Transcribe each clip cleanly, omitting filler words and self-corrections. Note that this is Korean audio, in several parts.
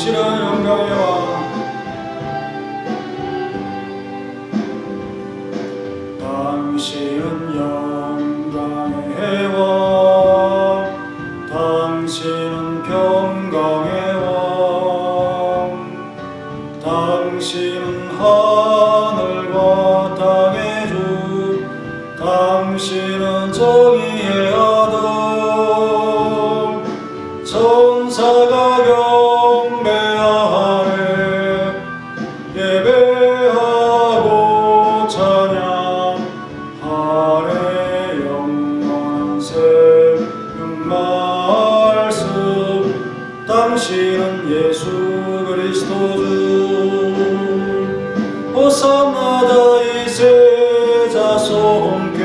당신은 영광의 왕, 당신은 영광의 왕, 당신은 평강의 왕, 당신은 하늘과 땅의 주, 당신은 정의의 아들, 천사가 경배하네 예배하고 찬양하네 영원한 생명 말씀, 당신은 예수 그리스도 주, 호산나 다윗의 자손께,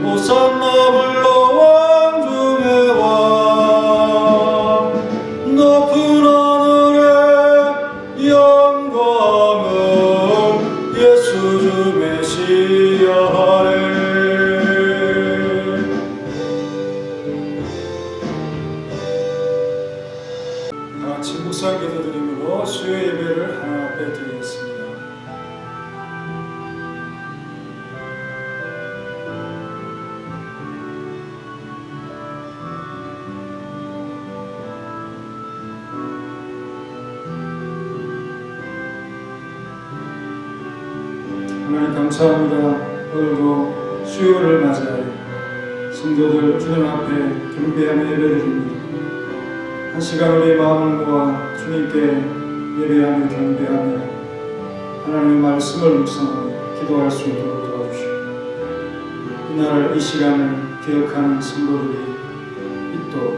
호산나 불러 왕 중의 왕, 높은 하늘의 영광은 예수 주 메시아래. 같이 묵상 기도드림으로 수요 예배를 하나 앞에 드리겠습니다. 하나님 감사합니다. 오늘도 수요를 맞이하여 성도들 주님 앞에 경배하며 예배드립니다. 한 시간 우리 마음을 모아 주님께 예배하며 경배하며 하나님의 말씀을 묵상하며 기도할 수 있도록 도와주시고, 이날 이 시간을 기억하는 성도들이 있도록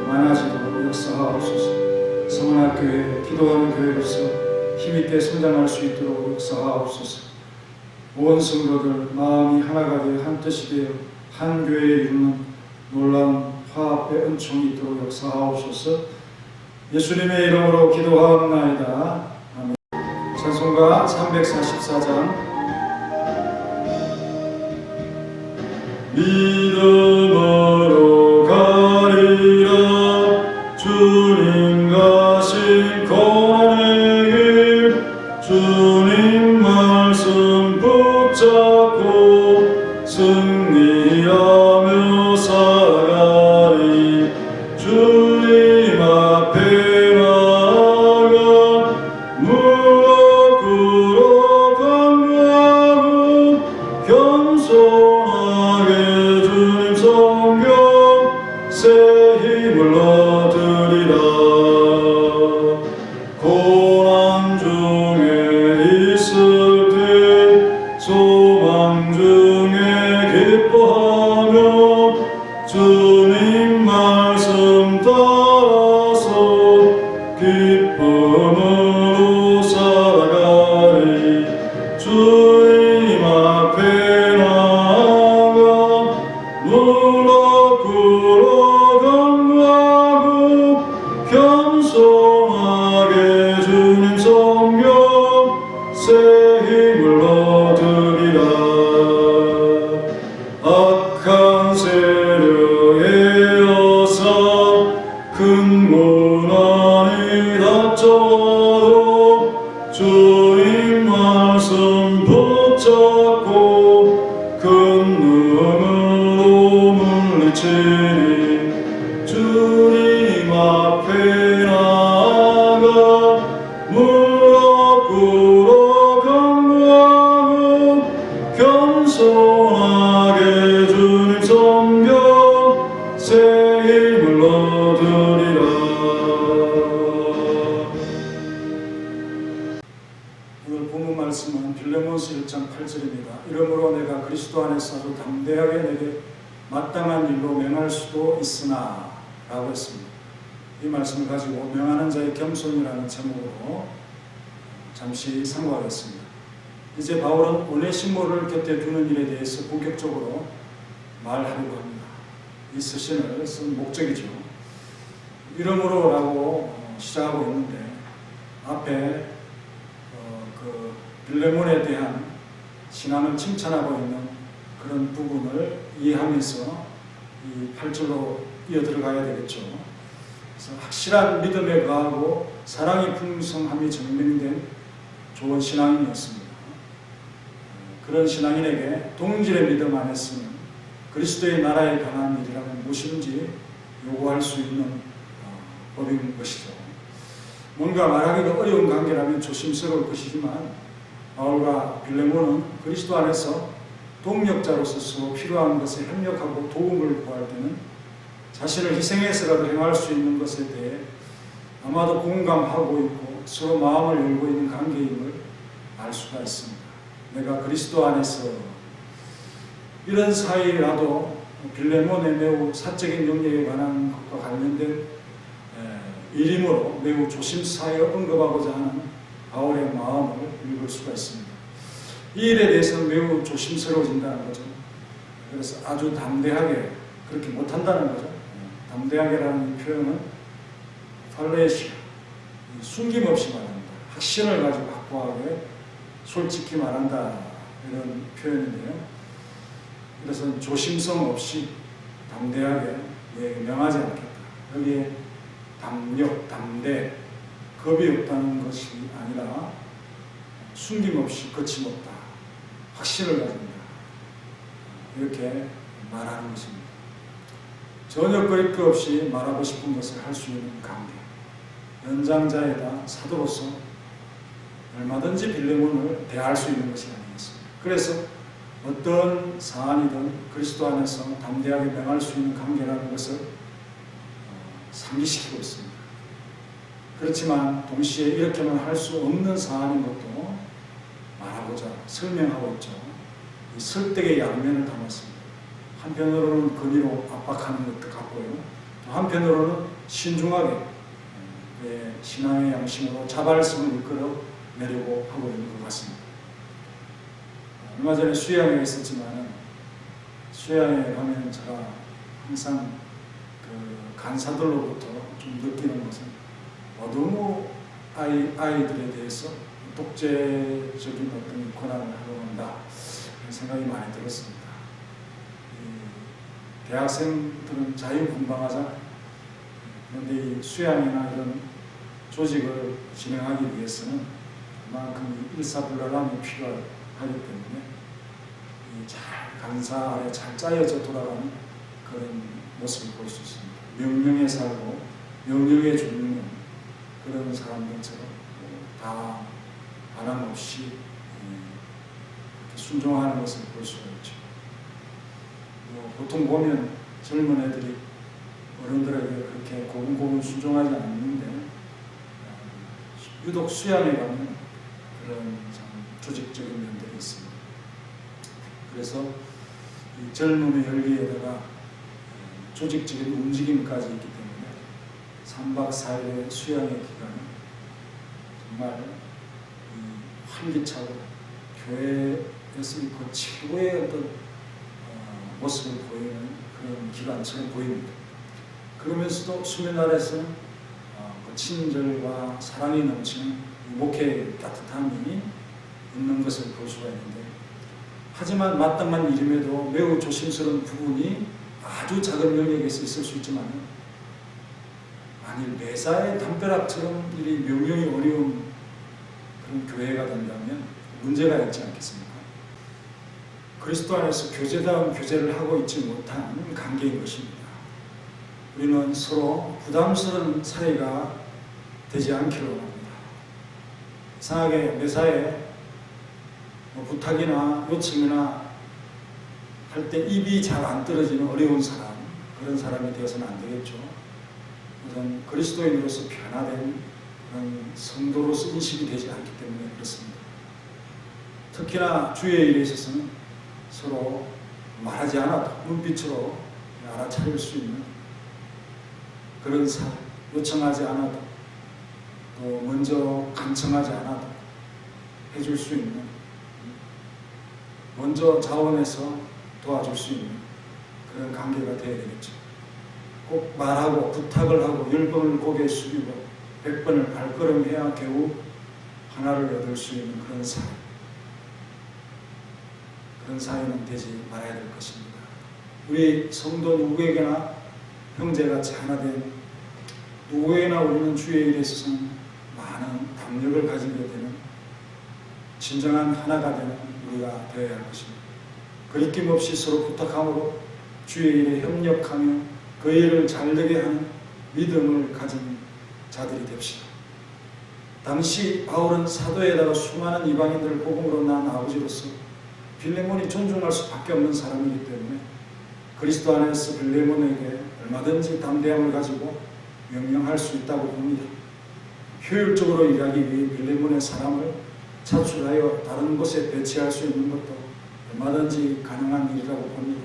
많아지도록 역사하옵소서. 성원학교회 기도하는 교회로서 힘있게 성장할 수 있도록 역사하옵소서. 온 성도들 마음이 하나가 되어 한 뜻이 되어 한 교회에 이루는 놀라운 화합의 은총이 있도록 역사하옵소서. 예수님의 이름으로 기도하옵나이다. 아멘. 찬송가 344장. 믿음으로 가리라 주님 가신 고난의 길, 주님 말씀 붙잡고 승리하며 살아가리. 주님 앞에 나아가 무릎 꿇어 간구하고 겸손하게 주님 섬겨 새 힘을 얻으리라. 고난 중에 있을 때 소망 중에 기뻐하며 주님 말씀 따라서 기쁨으로 살아가리. 주님 앞에 나아가 무릎 꿇어 간구하고 겸손하게 주님 섬겨 새 힘을 얻으리라. 악한 세력에 어서 큰 고난이 닥쳐도 주님 말씀 붙잡고 큰 능으로 물리치리. 주님 앞에 나아가 무릎 꿇어 간구하고 겸손하게 주님 섬겨 새 힘을 얻으리라. 오늘 본문 말씀은 빌레몬서 1장 8절입니다. 이러므로 내가 그리스도 안에서도 담대하게 내게 마땅한 일로 명할 수도 있으나 라고 했습니다. 이 말씀을 가지고 명하는 자의 겸손이라는 제목으로 잠시 상고하겠습니다. 이제 바울은 오네시모를 곁에 두는 일에 대해서 본격적으로 말하려고 합니다. 이 서신을 쓴 목적이죠. 이러므로 라고 시작하고 있는데 앞에 그 빌레몬에 대한 신앙을 칭찬하고 있는 그런 부분을 이해하면서 이 8절로 이어 들어가야 되겠죠. 그래서 확실한 믿음에 거하고 사랑의 풍성함이 증명된 좋은 신앙인이었습니다. 그런 신앙인에게 동질의 믿음 안에서는 그리스도의 나라에 관한 일이라면 무엇인지 요구할 수 있는 법인 것이죠. 뭔가 말하기가 어려운 관계라면 조심스러울 것이지만 바울과 빌레몬은 그리스도 안에서 동력자로서 서로 필요한 것에 협력하고 도움을 구할 때는 자신을 희생해서라도 행할 수 있는 것에 대해 아마도 공감하고 있고 서로 마음을 열고 있는 관계임을 알 수가 있습니다. 내가 그리스도 안에서 이런 사이라도 빌레몬의 매우 사적인 영역에 관한 것과 관련된 일이므로 매우 조심스하여 언급하고자 하는 바울의 마음을 읽을 수가 있습니다. 이 일에 대해서는 매우 조심스러워진다는 거죠. 그래서 아주 담대하게 그렇게 못한다는 거죠. 담대하게라는 표현은 팔레시아, 숨김없이 말한다. 확신을 가지고 확고하게 솔직히 말한다. 이런 표현인데요. 그래서 조심성 없이 담대하게 명하지 않겠다. 여기에 담력, 담대, 겁이 없다는 것이 아니라 숨김없이 거침없다. 확신을 가진다. 이렇게 말하는 것입니다. 전혀 거리낌 없이 말하고 싶은 것을 할 수 있는 관계. 연장자에다 사도로서 얼마든지 빌레몬을 대할 수 있는 것이 아니겠습니까? 그래서 어떤 사안이든 그리스도 안에서 담대하게 명할 수 있는 관계라는 것을 상기시키고 있습니다. 그렇지만 동시에 이렇게만 할 수 없는 사안인 것도 말하고자 설명하고 있죠. 이 설득의 양면을 담았습니다. 한편으로는 권위로 압박하는 것도 같고요. 또 한편으로는 신중하게 신앙의 양심으로 자발성을 이끌어 내려고 하고 있는 것 같습니다. 얼마 전에 수양에 있었지만 수양에 가면 제가 항상 그 간사들로부터 좀 느끼는 것은 너무 아이들에 대해서 독재적인 어떤 권한을 하고 한다 그런 생각이 많이 들었습니다. 대학생들은 자유분방하잖아요. 그런데 이 수양이나 이런 조직을 진행하기 위해서는 그만큼 일사불란함이 필요하기 때문에 잘 간사 아래 잘 짜여져 돌아가는 그런 모습을 볼 수 있습니다. 명령에 살고 명령에 죽는 그런 사람들처럼 다 반항 없이 순종하는 것을 볼 수가 있죠. 보통 보면 젊은 애들이 어른들에게 그렇게 고분고분 순종하지 않는데 유독 수양에 가면 그런 참 조직적인 면들이 있습니다. 그래서 이 젊음의 열기에다가 조직적인 움직임까지 있기 때문에 3박 4일의 수양의 기간은 정말 활기차고 교회에서 그 최고의 어떤 모습을 보이는 그런 기간처럼 보입니다. 그러면서도 수면 아래서는 그 친절과 사랑이 넘치는 목회의 따뜻함이 있는 것을 볼 수가 있는데, 하지만 마땅한 이름에도 매우 조심스러운 부분이 아주 작은 영역에서 있을 수 있지만, 만일 매사에 담벼락처럼 이 명령이 어려운 그런 교회가 된다면 문제가 있지 않겠습니까? 그리스도 안에서 교제다운 교제를 하고 있지 못한 관계인 것입니다. 우리는 서로 부담스러운 사이가 되지 않기를 원합니다. 이상하게 매사에 부탁이나 요청이나 할 때 입이 잘 안 떨어지는 어려운 사람, 그런 사람이 되어서는 안 되겠죠. 우선 그리스도인으로서 변화된 그런 성도로서 인식이 되지 않기 때문에 그렇습니다. 특히나 주의 일에 있어서는 서로 말하지 않아도 눈빛으로 알아차릴 수 있는 그런 사람, 요청하지 않아도 또 먼저 간청하지 않아도 해줄 수 있는, 먼저 자원해서 도와줄 수 있는 그런 관계가 되어야 되겠죠. 꼭 말하고 부탁을 하고 10번을 고개 숙이고 100번을 발걸음해야 겨우 하나를 얻을 수 있는 그런 사이, 그런 사이는 되지 말아야 될 것입니다. 우리 성도 누구에게나 형제같이 하나 된 누구에나 우리는 주의 일에 있어서는 많은 담력을 가지게 되는 진정한 하나가 되는 우리가 되어야 할 것입니다. 거리낌 없이 서로 부탁함으로 주의 일에 협력하며 그 일을 잘되게 하는 믿음을 가진 자들이 됩시다. 당시 바울은 사도에다가 수많은 이방인들을 복음으로 낳은 아버지로서 빌레몬이 존중할 수밖에 없는 사람이기 때문에 그리스도 안에서 빌레몬에게 얼마든지 담대함을 가지고 명령할 수 있다고 봅니다. 효율적으로 일하기 위해 빌레몬의 사람을 차출하여 다른 곳에 배치할 수 있는 것도 얼마든지 가능한 일이라고 봅니다.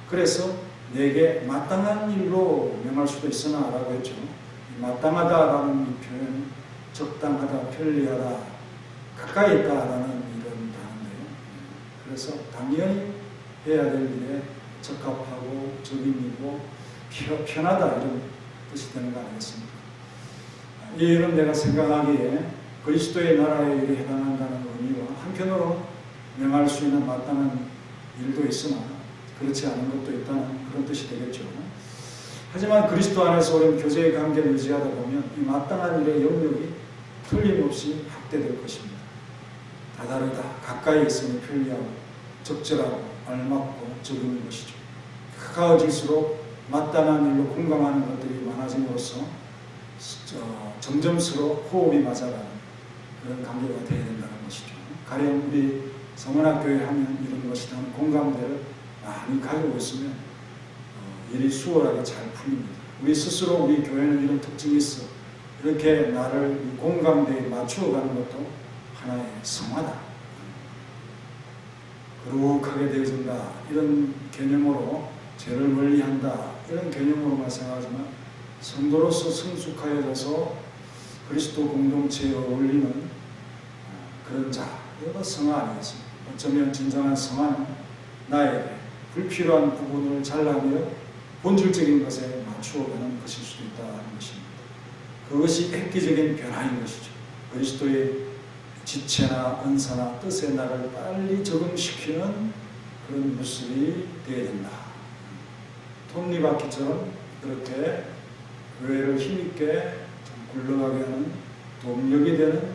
그래서 내게 마땅한 일로 명할 수도 있으나 라고 했죠. 마땅하다라는 이 표현은 적당하다, 편리하다, 가까이 있다라는 이런 단어인데요. 그래서 당연히 해야 될 일에 적합하고 적임이고 편하다 이런 뜻이 되는 거 아니겠습니까? 이 일은 내가 생각하기에 그리스도의 나라의 일에 해당한다는 의미와 한편으로 명할 수 있는 마땅한 일도 있으나 그렇지 않은 것도 있다는 그런 뜻이 되겠죠. 하지만 그리스도 안에서 오랜 교제의 관계를 유지하다 보면 이 마땅한 일의 영역이 틀림없이 확대될 것입니다. 다다르다, 가까이 있으니 편리하고 적절하고 알맞고 적임인 것이죠. 가까워질수록 마땅한 일로 공감하는 것들이 많아짐으로써 점점 서로 호흡이 맞아가는 그런 관계가 되어야 된다는 것이죠. 가령 우리 성원학교에 하면 이런 것이 다는 공감대를 많이 가지고 있으면 일이 수월하게 잘 풀립니다. 우리 스스로 우리 교회는 이런 특징이 있어. 이렇게 나를 공감대에 맞추어가는 것도 하나의 성화다. 거룩하게 되어진다. 이런 개념으로 죄를 멀리한다. 이런 개념으로만 생각하지만 성도로서 성숙하여져서 그리스도 공동체에 어울리는 그런 자, 이거 성화 아니겠습니까? 어쩌면 진정한 성화는 나에게 불필요한 부분을 잘라내어 본질적인 것에 맞추어가는 것일 수도 있다는 것입니다. 그것이 획기적인 변화인 것이죠. 그리스도의 지체나 은사나 뜻에 나를 빨리 적응시키는 그런 모습이 되어야 된다. 톱니바퀴처럼 그렇게 교회를 힘있게 굴러가게 하는 동력이 되는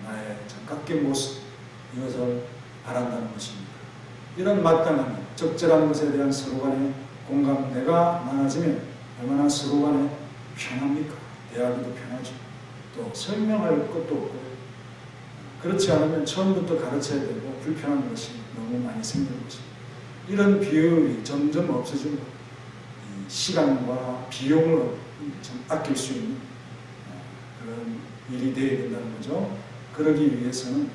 나의 깎인 모습, 이것을 바란다는 것입니다. 이런 마땅함, 적절한 것에 대한 서로 간의 공감대가 많아지면 얼마나 서로 간에 편합니까? 대하기도 편하죠. 또 설명할 것도 없고 그렇지 않으면 처음부터 가르쳐야 되고 불편한 것이 너무 많이 생기는 것입니다. 이런 비율이 점점 없어지고 시간과 비용을 좀 아낄 수 있는 그런 일이 되어야 된다는 거죠. 그러기 위해서는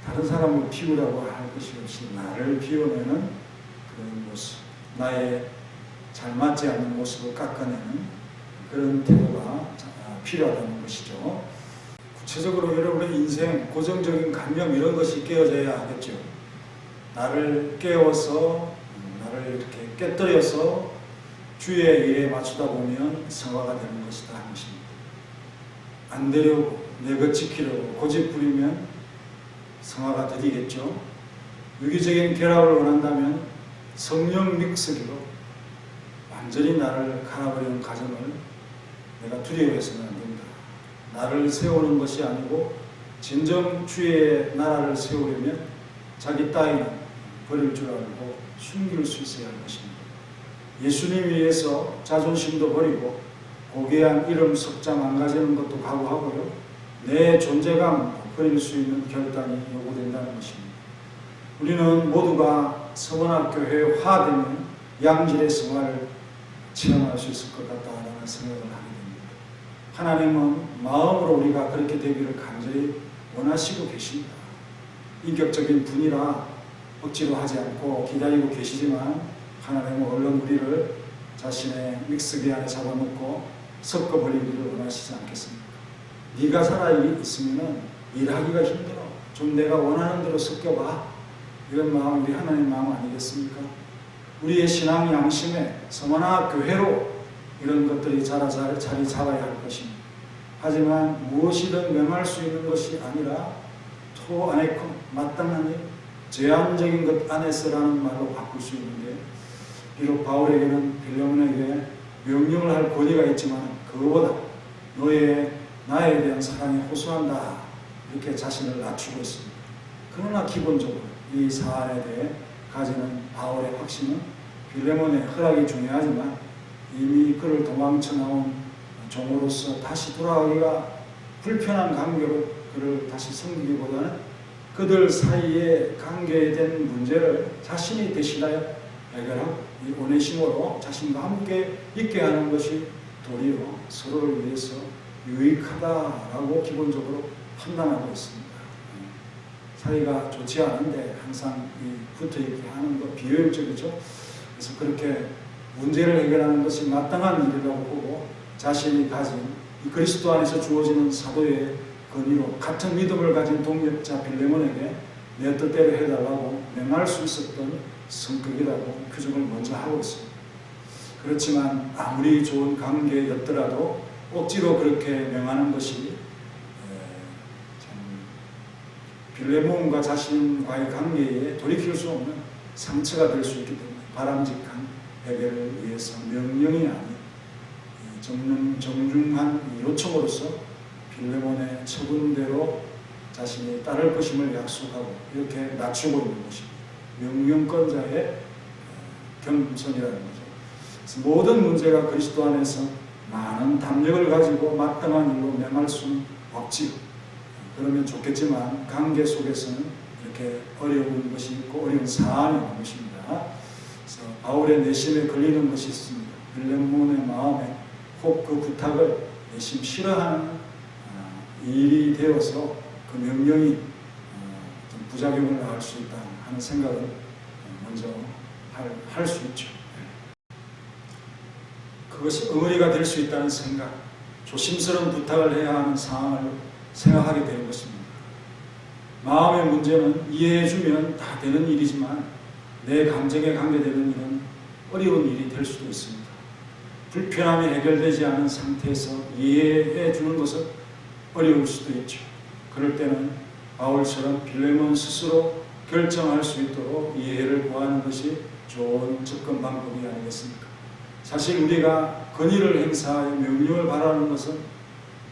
다른 사람을 비우라고 할 것이 없이 나를 비워내는 그런 모습, 나의 잘 맞지 않는 모습을 깎아내는 그런 태도가 필요하다는 것이죠. 구체적으로 여러분의 인생, 고정적인 감명 이런 것이 깨어져야 하겠죠. 나를 깨워서, 나를 이렇게 깨뜨려서 주의 일에 맞추다 보면 성화가 되는 것이다 하는 것입니다. 안 되려고, 내 것 지키려고 고집 부리면 성화가 더디겠죠. 유기적인 결합을 원한다면 성령 믹스기로 완전히 나를 갈아버리는 과정을 내가 두려워해서는 안 됩니다. 나를 세우는 것이 아니고 진정 주의 나라를 세우려면 자기 따위는 버릴 줄 알고 숨길 수 있어야 할 것입니다. 예수님 위해서 자존심도 버리고 고귀한 이름 석자 망가지는 것도 각오하고요. 내 존재감 버릴 수 있는 결단이 요구된다는 것입니다. 우리는 모두가 성원학교회화되면 양질의 생활을 체험할 수 있을 것 같다는 생각을 하게 됩니다. 하나님은 마음으로 우리가 그렇게 되기를 간절히 원하시고 계십니다. 인격적인 분이라 억지로 하지 않고 기다리고 계시지만 하나님은 얼른 우리를 자신의 믹스기 안에 잡아놓고 섞어버리기를 원하시지 않겠습니까? 네가 살아있으면 일하기가 힘들어. 좀 내가 원하는 대로 섞여봐. 이런 마음, 우리 하나님 마음 아니겠습니까? 우리의 신앙 양심에 성원화 교회로 이런 것들이 자리 잡아야 할 것입니다. 하지만 무엇이든 명할 수 있는 것이 아니라 토 아네콘, 마땅한 일, 제한적인 것 안에서라는 말로 바꿀 수 있는데 비록 바울에게는 빌레몬에게 명령을 할 권위가 있지만 그거보다 나에 대한 사랑에 호소한다. 이렇게 자신을 낮추고 있습니다. 그러나 기본적으로 이 사안에 대해 가지는 바울의 확신은 빌레몬의 허락이 중요하지만 이미 그를 도망쳐 나온 종으로서 다시 돌아가기가 불편한 관계로 그를 다시 섬기기보다는 그들 사이의 관계에 대한 문제를 자신이 대신하여 해결하고 이 오네시모로 자신과 함께 있게 하는 것이 도리어 서로를 위해서 유익하다라고 기본적으로 판단하고 있습니다. 사이가 좋지 않은데 항상 붙어있게 하는 것 비효율적이죠. 그래서 그렇게 문제를 해결하는 것이 마땅한 일이라고 보고 자신이 가진 이 그리스도 안에서 주어지는 사도의 권위로 같은 믿음을 가진 동역자 빌레몬에게 내 뜻대로 해달라고 명할 수 있었던 성격이라고 규정을 먼저 하고 있습니다. 그렇지만 아무리 좋은 관계였더라도 억지로 그렇게 명하는 것이 참 빌레몬과 자신과의 관계에 돌이킬 수 없는 상처가 될 수 있기 때문에 바람직한 해결을 위해서 명령이 아닌 정중한 요청으로서 빌레몬의 처분대로 자신이 따를 것임을 약속하고 이렇게 낮추고 있는 것입니다. 명령권자의 겸손이라는 거죠. 그래서 모든 문제가 그리스도 안에서 많은 담력을 가지고 마땅한 일로 명할 수는 없지요. 그러면 좋겠지만 관계 속에서는 이렇게 어려운 것이 있고 어려운 사안이 있는 것입니다. 그래서 바울의 내심에 걸리는 것이 있습니다. 빌레몬의 마음에 혹 그 부탁을 내심 싫어하는 일이 되어서 그 명령이 좀 부작용을 낳을 수 있다 하는 생각을 먼저 할 수 있죠. 그것이 응어리가 될 수 있다는 생각, 조심스러운 부탁을 해야 하는 상황을 생각하게 되는 것입니다. 마음의 문제는 이해해주면 다 되는 일이지만 내 감정에 관계되는 일은 어려운 일이 될 수도 있습니다. 불편함이 해결되지 않은 상태에서 이해해주는 것은 어려울 수도 있죠. 그럴 때는 바울처럼 빌레몬 스스로 결정할 수 있도록 이해를 구하는 것이 좋은 접근 방법이 아니겠습니까? 사실 우리가 권위를 행사하여 명령을 바라는 것은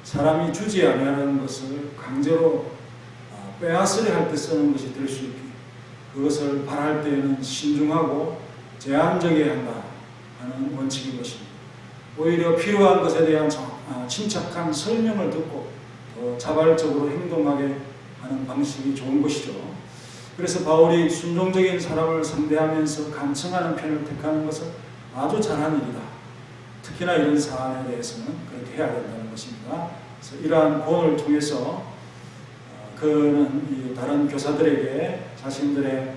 사람이 주지 아니하는 것을 강제로 빼앗으려 할 때 쓰는 것이 될 수 있기, 그것을 바랄 때에는 신중하고 제한적이어야 한다 하는 원칙인 것입니다. 오히려 필요한 것에 대한 침착한 설명을 듣고 더 자발적으로 행동하게 하는 방식이 좋은 것이죠. 그래서 바울이 순종적인 사람을 상대하면서 간청하는 편을 택하는 것은 아주 잘한 일이다. 특히나 이런 사안에 대해서는 그렇게 해야 된다는 것입니다. 그래서 이러한 본을 통해서 그는 다른 교사들에게 자신들의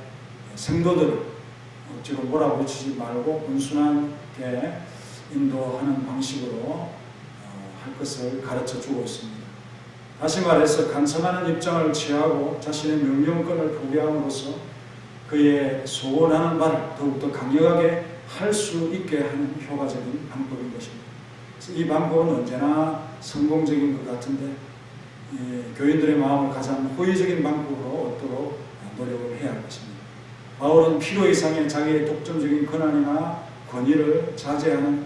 생도들을 억지로 몰아붙이지 말고 온순하게 인도하는 방식으로 할 것을 가르쳐 주고 있습니다. 다시 말해서 간청하는 입장을 취하고 자신의 명령권을 포기함으로써 그의 소원하는 바를 더욱더 강력하게 할 수 있게 하는 효과적인 방법인 것입니다. 그래서 이 방법은 언제나 성공적인 것 같은데 교인들의 마음을 가장 호의적인 방법으로 얻도록 노력을 해야 할 것입니다. 바울은 필요 이상의 자기의 독점적인 권한이나 권위를 자제하는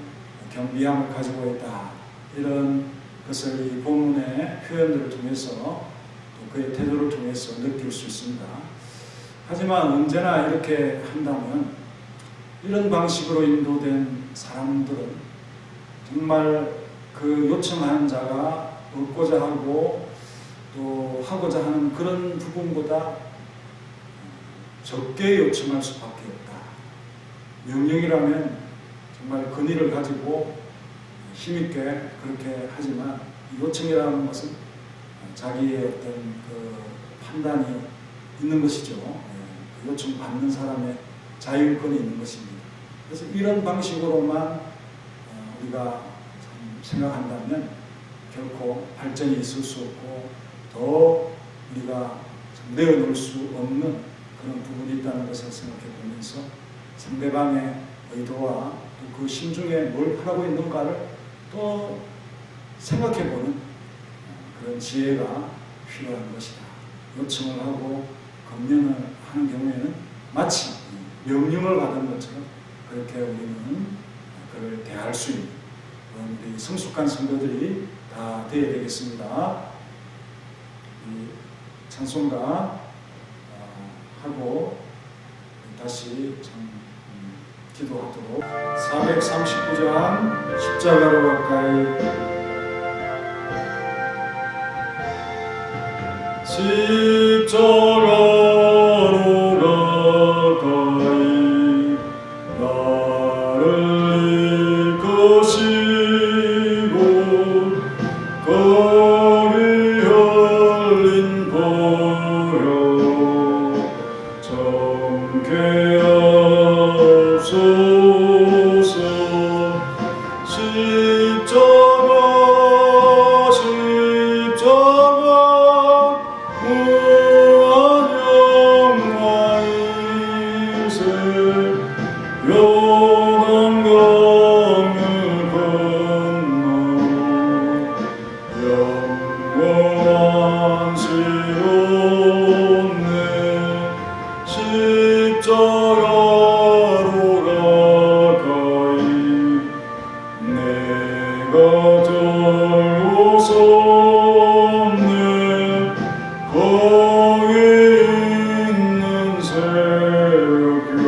경비함을 가지고 있다. 이런 것을 이 본문의 표현들을 통해서 또 그의 태도를 통해서 느낄 수 있습니다. 하지만 언제나 이렇게 한다면 이런 방식으로 인도된 사람들은 정말 그 요청하는 자가 얻고자 하고 또 하고자 하는 그런 부분보다 적게 요청할 수밖에 없다. 명령이라면 정말 권위를 가지고 힘있게 그렇게 하지만 요청이라는 것은 자기의 어떤 그 판단이 있는 것이죠. 그 요청 받는 사람의 자율권이 있는 것입니다. 그래서 이런 방식으로만 우리가 생각한다면 결코 발전이 있을 수 없고 더 우리가 내어놓을 수 없는 그런 부분이 있다는 것을 생각해 보면서 상대방의 의도와 또 그 심중에 뭘 바라고 있는가를 또 생각해 보는 그런 지혜가 필요한 것이다. 요청을 하고 검명을 하는 경우에는 마치 명령을 받은 것처럼 그렇게 우리는 그를 대할 수 있는 우리 성숙한 성도들이 다 되어야 되겠습니다. 이 찬송가 하고 다시 기도하도록. 439장 십자가로 가까이. 십자가로 가까이 나를 이끄시고 거기 흘린 보혈 정케 하옵소서. 십자가 무한 영광이세. 요단강을 건너 영원한 시온네. 십자가로 가까이 내가 들고섰네. 거기 있는 새벽별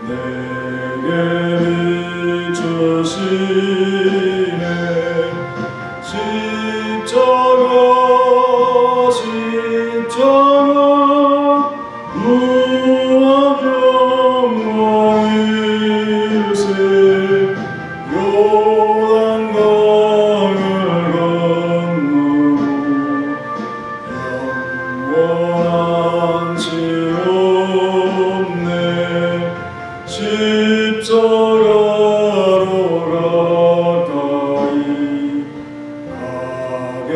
내게 비추시네. 십자가 무한 영광일세. 요단강을 건너 영원한 시온네. 십자가로 가까이 가게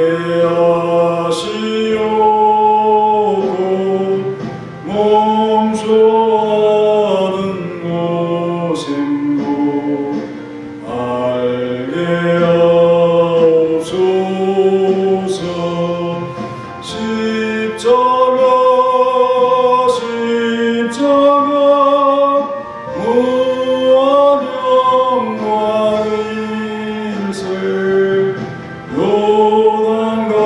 하시오고 몸소하는 고생도 알게 하옵소서. 십자가 무한 영광일세. 요단강을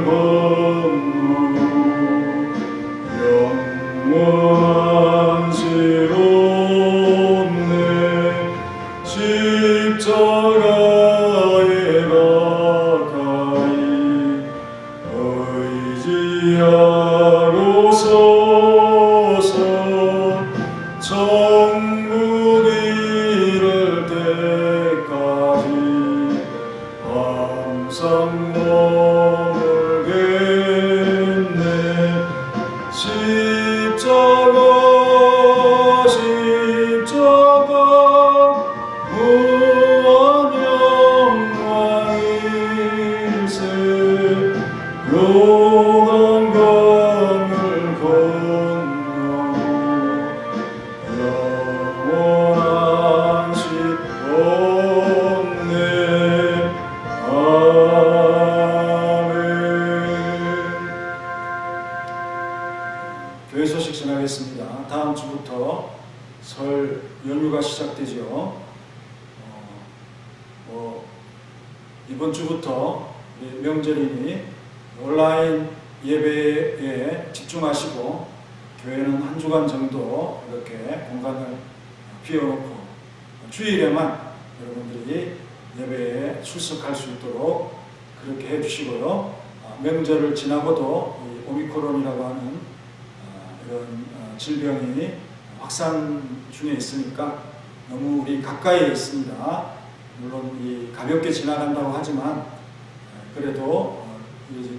건너 영원한 시온네. 십자가에 가까이 의지하고 서서 천국 이를 때까지 항상 머물겠네. 십자가 무한 영광일세. 요단강을 건너 영원한 시온네. 아멘. 교회 소식 전하겠습니다. 다음 주부터 설 연휴가 시작되죠. 이번 주부터 명절이니 온라인 예배에 집중하시고 교회는 한 주간 정도 이렇게 공간을 비워놓고 주일에만 여러분들이 예배에 출석할 수 있도록 그렇게 해주시고요. 명절을 지나고도 이 오미크론이라고 하는 이런 질병이 확산 중에 있으니까 너무 우리 가까이에 있습니다. 물론 이 가볍게 지나간다고 하지만 그래도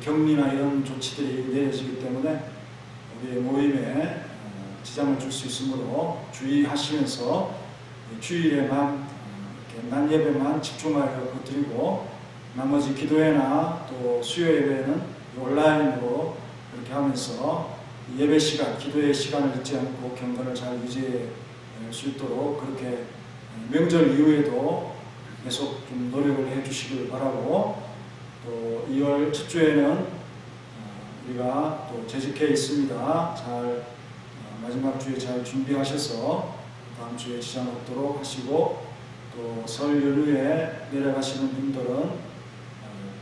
격리나 이런 조치들이 내려지기 때문에 우리의 모임에 지장을 줄 수 있으므로 주의하시면서 주일에만 이렇게 낮 예배만 집중하여 드리고 나머지 기도회나 또 수요 예배는 온라인으로 그렇게 하면서 예배 시간, 기도의 시간을 잊지 않고 경건을 잘 유지할 수 있도록 그렇게 명절 이후에도 계속 좀 노력을 해 주시길 바라고, 또 2월 첫 주에는 우리가 또 재직해 있습니다. 잘 마지막 주에 잘 준비하셔서 다음 주에 지장 없도록 하시고 또 설 연휴에 내려가시는 분들은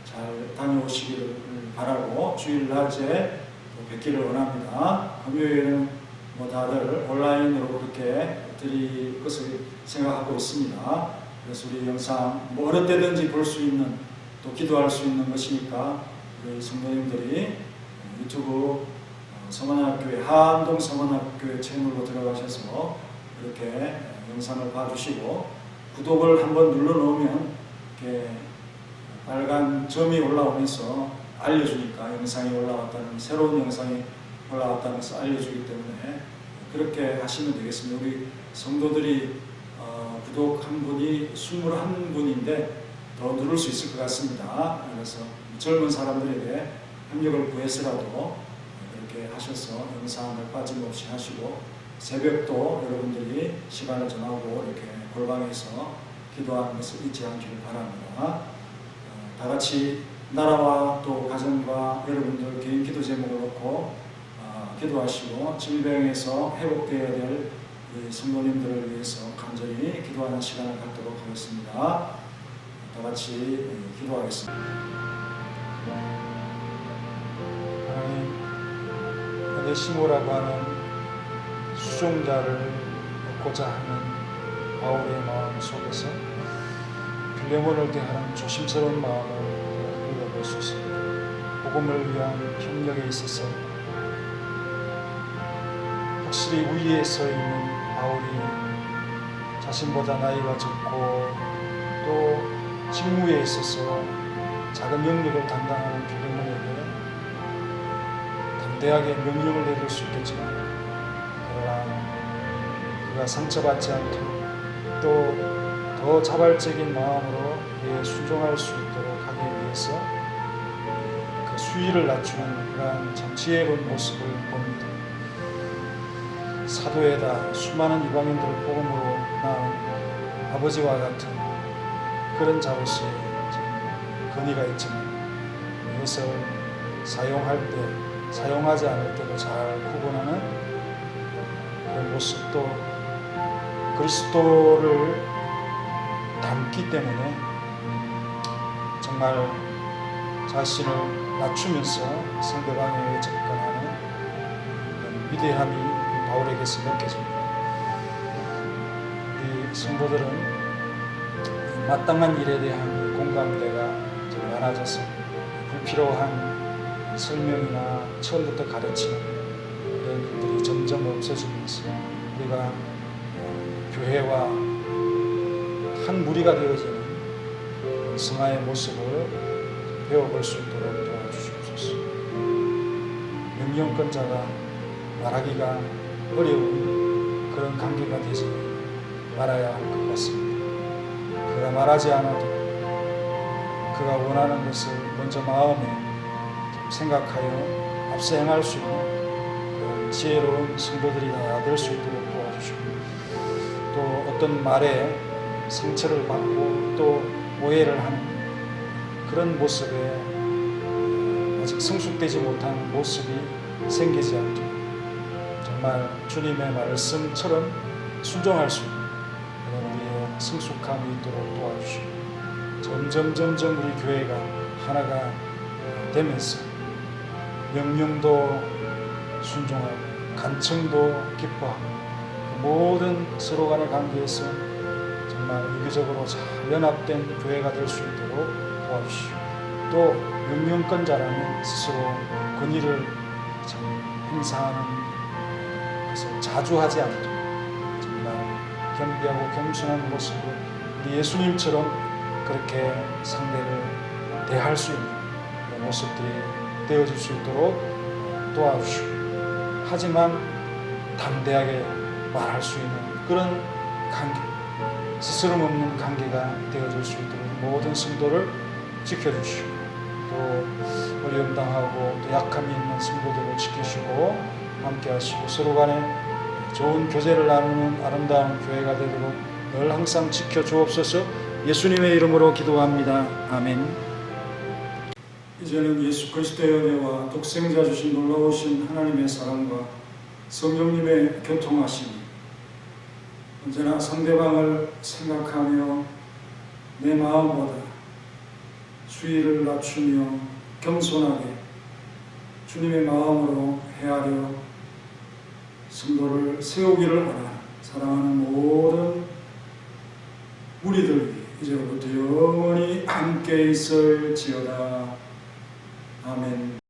잘 다녀오시기를 바라고 주일 낮에 뵙기를 원합니다. 금요일에는 다들 온라인으로 그렇게 드릴 것을 생각하고 있습니다. 그래서 우리 영상 어느 때든지 볼 수 있는 또 기도할 수 있는 것이니까 우리 성도님들이 유튜브 서문학교회 하암동 서문학교회 채널로 들어가셔서 이렇게 영상을 봐주시고 구독을 한번 눌러놓으면 이렇게 빨간 점이 올라오면서 알려주니까 영상이 올라왔다는, 새로운 영상이 올라왔다는 것을 알려주기 때문에 그렇게 하시면 되겠습니다. 우리 성도들이 구독한 분이 21분인데 더 누를 수 있을 것 같습니다. 그래서 젊은 사람들에게 협력을 구해서라도 그렇게 하셔서 영상을 빠짐없이 하시고 새벽도 여러분들이 시간을 정하고 이렇게 골방에서 기도하는 것을 잊지 않기를 바랍니다. 다 같이 나라와 또 가정과 여러분들 개인 기도 제목을 놓고 기도하시고 질병에서 회복되어야 될 성도님들을 위해서 간절히 기도하는 시간을 갖도록 하겠습니다. 다 같이 기도하겠습니다. 하나님, 오네시모라고 하는 수종자를 얻고자 하는 바울의 마음 속에서 빌레몬을 대하는 조심스러운 마음을 읽어볼 수 있습니다. 복음을 위한 협력에 있어서 확실히 위에 서 있는 바울이 자신보다 나이가 적고 또 직무에 있어서 작은 영역을 담당하는 빌레몬에게 담대하게 명령을 내릴 수 있겠지만, 그러나 그가 상처받지 않도록 또 더 자발적인 마음으로 그에 순종할 수 있도록 하기 위해서 그 수위를 낮추는 그러한 참 지혜로운 모습을 봅니다. 사도에다 수많은 이방인들을 복음으로 낳은 아버지와 같은 그런 자로서의 권위가 있지만 이것을 사용할 때, 사용하지 않을 때도 잘 구분하는 그런 모습도 그리스도를 닮기 때문에 정말 자신을 낮추면서 상대방에게 접근하는 그런 위대함이 바울에게서 느껴집니다. 우리 성도들은 마땅한 일에 대한 공감대가 좀 많아져서 불필요한 설명이나 처음부터 가르치는 그런 일들이 점점 없어지면서 우리가 교회와 한 무리가 되어지는 성화의 모습을 배워볼 수 있도록 도와주시옵소서. 명령권자가 말하기가 어려운 그런 관계가 되지 말아야 할 것 같습니다. 그가 말하지 않아도 그가 원하는 것을 먼저 마음에 생각하여 앞서 행할 수 있는 그런 지혜로운 성도들이 다 될 수 있도록 도와주시고, 또 어떤 말에 상처를 받고 또 오해를 하는 그런 모습에 아직 성숙되지 못한 모습이 생기지 않도록 정말 주님의 말씀처럼 순종할 수 있는 그런 우리의 성숙함이 있도록 도와주시고, 점점 우리 교회가 하나가 되면서 명령도 순종하고 간청도 기뻐하고 모든 서로 간의 관계에서 정말 유기적으로 잘 연합된 교회가 될 수 있도록 도와주시고, 또 명령권자라면 스스로 권위를 행사하는 것을 자주 하지 않도록 정말 겸비하고 겸손한 모습으로 우리 예수님처럼 그렇게 상대를 대할 수 있는 그런 모습들이 되어질 수 있도록 도와주시고, 하지만 담대하게 말할 수 있는 그런 관계, 스스럼 없는 관계가 되어질 수 있도록 모든 성도를 지켜주시고, 또 어려움 당하고 또 약함이 있는 성도들을 지키시고 함께 하시고, 서로 간에 좋은 교제를 나누는 아름다운 교회가 되도록 늘 항상 지켜주옵소서. 예수님의 이름으로 기도합니다. 아멘. 이제는 예수 그리스도의 은혜와 독생자 주신 놀라우신 하나님의 사랑과 성령님의 교통하심이 언제나 상대방을 생각하며 내 마음보다 수위를 낮추며 겸손하게 주님의 마음으로 헤아려 성도를 세우기를 원하는 사랑하는 모든 우리들 이제부터 영원히 함께 있을지어다. 아멘.